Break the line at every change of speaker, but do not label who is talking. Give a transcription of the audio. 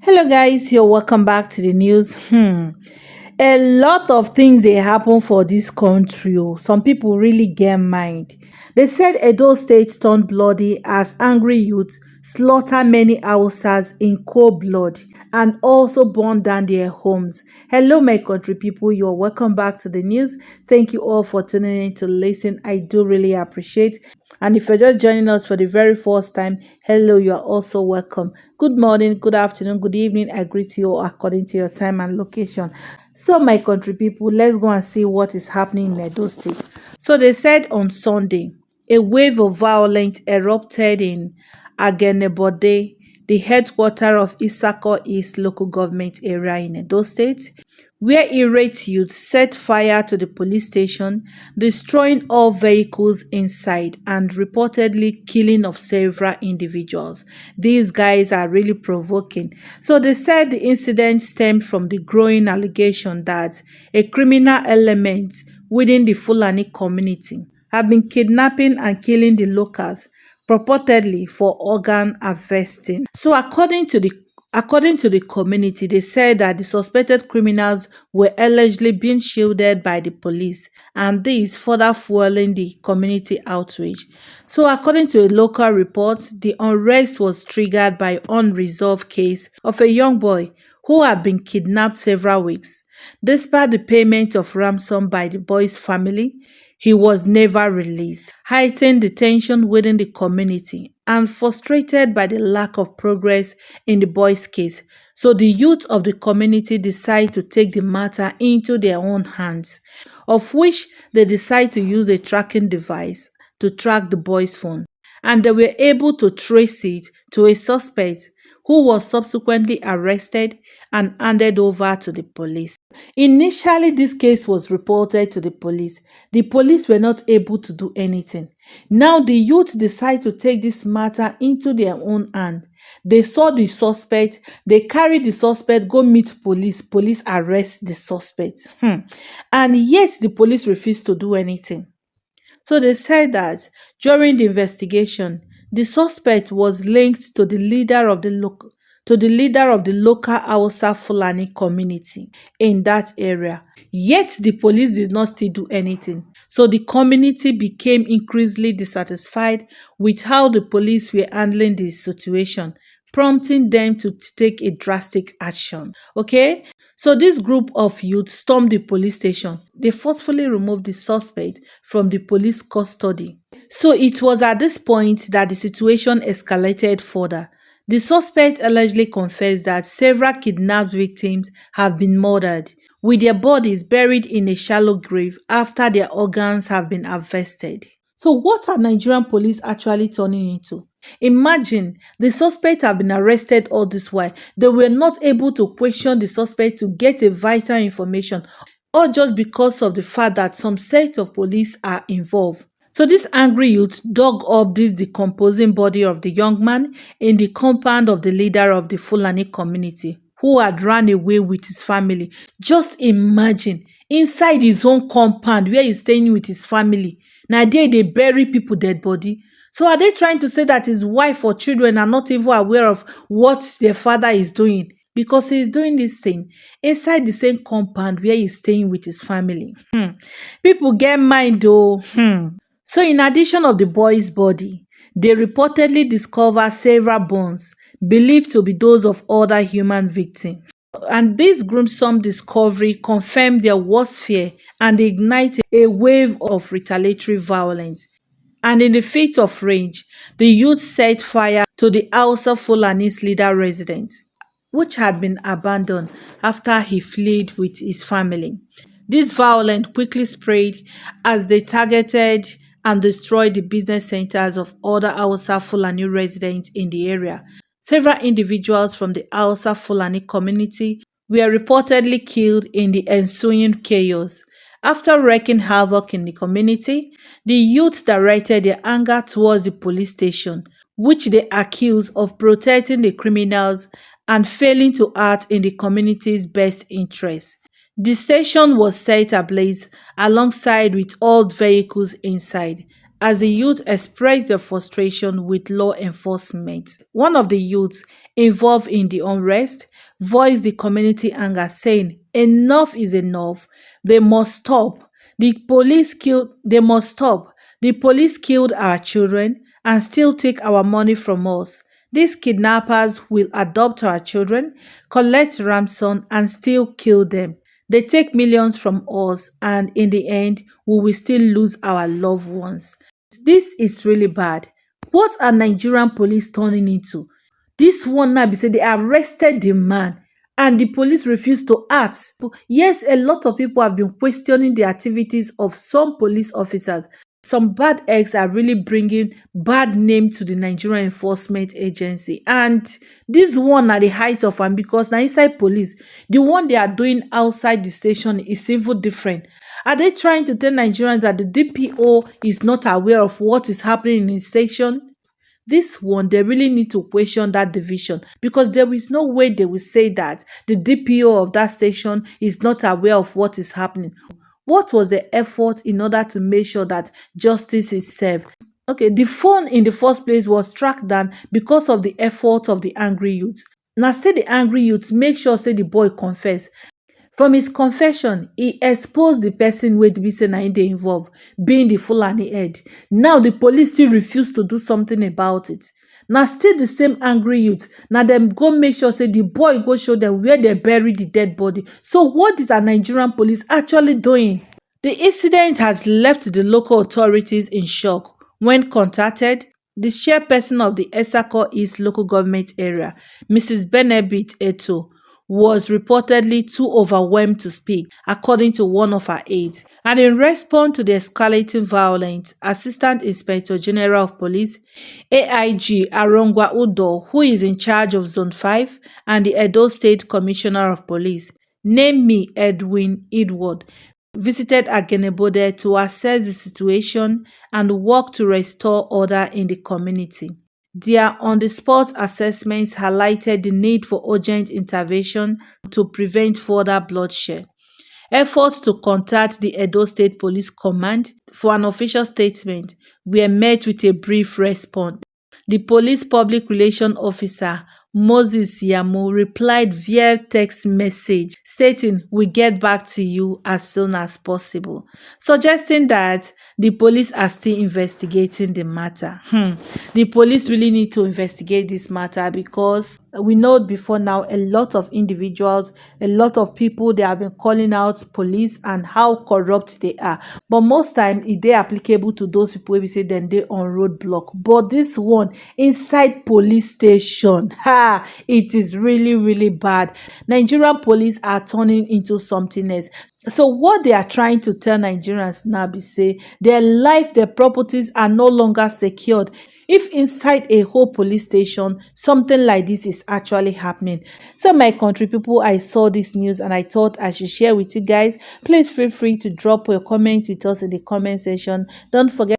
Hello guys, you're welcome back to the news. A lot of things they happen for this country. Some people really get mind. They said Edo State turned bloody as angry youths slaughter many Hausas in cold blood and also burn down their homes. Hello my country people, you're welcome back to the news. Thank you all for tuning in to listen. I do really appreciate. And if you're just joining us for the very first time, hello, you are also welcome. Good morning, good afternoon, good evening. I greet you all according to your time and location. So, my country people, let's go and see what is happening in Edo State. So, they said on Sunday, a wave of violence erupted in Agenebode, the headquarters of Isako East local government area in Edo State, where irate youths set fire to the police station, destroying all vehicles inside and reportedly killing of several individuals. These guys are really provoking. So they said the incident stemmed from the growing allegation that a criminal element within the Fulani community have been kidnapping and killing the locals, purportedly for organ harvesting. So according to the community, they said that the suspected criminals were allegedly being shielded by the police, and this further fueling the community outrage. So according to a local report, the unrest was triggered by unresolved case of a young boy who had been kidnapped several weeks. Despite the payment of ransom by the boy's family, he was never released, heightening the tension within the community and frustrated by the lack of progress in the boy's case. So the youth of the community decide to take the matter into their own hands, of which they decide to use a tracking device to track the boy's phone. And they were able to trace it to a suspect who was subsequently arrested and handed over to the police. Initially, this case was reported to the police. The police were not able to do anything. Now, the youth decide to take this matter into their own hand. They saw the suspect, they carried the suspect, go meet police. Police arrest the suspect. And yet, the police refused to do anything. So they said that during the investigation, the suspect was linked to the leader of the local Hausa Fulani community in that area. Yet the police did not still do anything. So the community became increasingly dissatisfied with how the police were handling the situation, prompting them to take a drastic action. Okay? So this group of youth stormed the police station. They forcefully removed the suspect from the police custody. So it was at this point that the situation escalated further. The suspect allegedly confessed that several kidnapped victims have been murdered, with their bodies buried in a shallow grave after their organs have been harvested. So what are Nigerian police actually turning into? Imagine the suspect have been arrested all this while. They were not able to question the suspect to get a vital information, or just because of the fact that some set of police are involved. So this angry youth dug up this decomposing body of the young man in the compound of the leader of the Fulani community, who had run away with his family. Just imagine, inside his own compound where he's staying with his family. Now there they bury people dead body. So are they trying to say that his wife or children are not even aware of what their father is doing? Because he is doing this thing inside the same compound where he's staying with his family. People get mind though. So in addition of the boy's body, they reportedly discovered several bones believed to be those of other human victims. And this gruesome discovery confirmed their worst fear and ignited a wave of retaliatory violence. And in the fit of rage, the youth set fire to the Hausa Fulani's leader residence, which had been abandoned after he fled with his family. This violence quickly spread as they targeted and destroyed the business centers of other Hausa Fulani residents in the area. Several individuals from the Hausa Fulani community were reportedly killed in the ensuing chaos. After wreaking havoc in the community, the youth directed their anger towards the police station, which they accused of protecting the criminals and failing to act in the community's best interest. The station was set ablaze alongside with all vehicles inside as the youth expressed their frustration with law enforcement. One of the youths involved in the unrest voiced the community anger, saying, "Enough is enough. They must stop. They must stop. The police killed our children and still take our money from us. These kidnappers will adopt our children, collect ransom, and still kill them. They take millions from us, and in the end, we will still lose our loved ones." This is really bad. What are Nigerian police turning into? This one now be say they arrested the man and the police refused to act. Yes, a lot of people have been questioning the activities of some police officers. Some bad eggs are really bringing bad name to the Nigerian Enforcement Agency. And this one at the height of am because now inside police, the one they are doing outside the station is even different. Are they trying to tell Nigerians that the DPO is not aware of what is happening in the station? This one, they really need to question that division because there is no way they will say that the DPO of that station is not aware of what is happening. What was the effort in order to make sure that justice is served? Okay, the phone in the first place was tracked down because of the effort of the angry youth. Now, say the angry youth make sure say the boy confess. From his confession, he exposed the person wey be say na him dey involve, being the Fulani head. Now the police still refuse to do something about it. Na still the same angry youth. Na dem go make sure say the boy go show them where they bury the dead body. So what is our Nigerian police actually doing? The incident has left the local authorities in shock. When contacted, the chairperson of the Esako East local government area, Mrs. Benebit Eto, was reportedly too overwhelmed to speak, according to one of her aides. And in response to the escalating violence, Assistant Inspector General of Police, AIG Arongwa Udo, who is in charge of Zone 5, and the Edo State Commissioner of Police, named me Edwin Edward, visited Agenebode to assess the situation and work to restore order in the community. Their on-the-spot assessments highlighted the need for urgent intervention to prevent further bloodshed. Efforts to contact the Edo State Police Command for an official statement were met with a brief response. The police public relations officer, Moses Yamu, replied via text message stating, "We get back to you as soon as possible," suggesting that the police are still investigating the matter. The police really need to investigate this matter because we know before now a lot of individuals, a lot of people, they have been calling out police and how corrupt they are. But most times it they applicable to those people wey be say then they on roadblock. But this one inside police station, it is really, really bad. Nigerian police are turning into something else. So what they are trying to tell Nigerians now be say their life, their properties are no longer secured. If inside a whole police station, something like this is actually happening. So my country people, I saw this news and I thought I should share with you guys. Please feel free to drop your comment with us in the comment section. Don't forget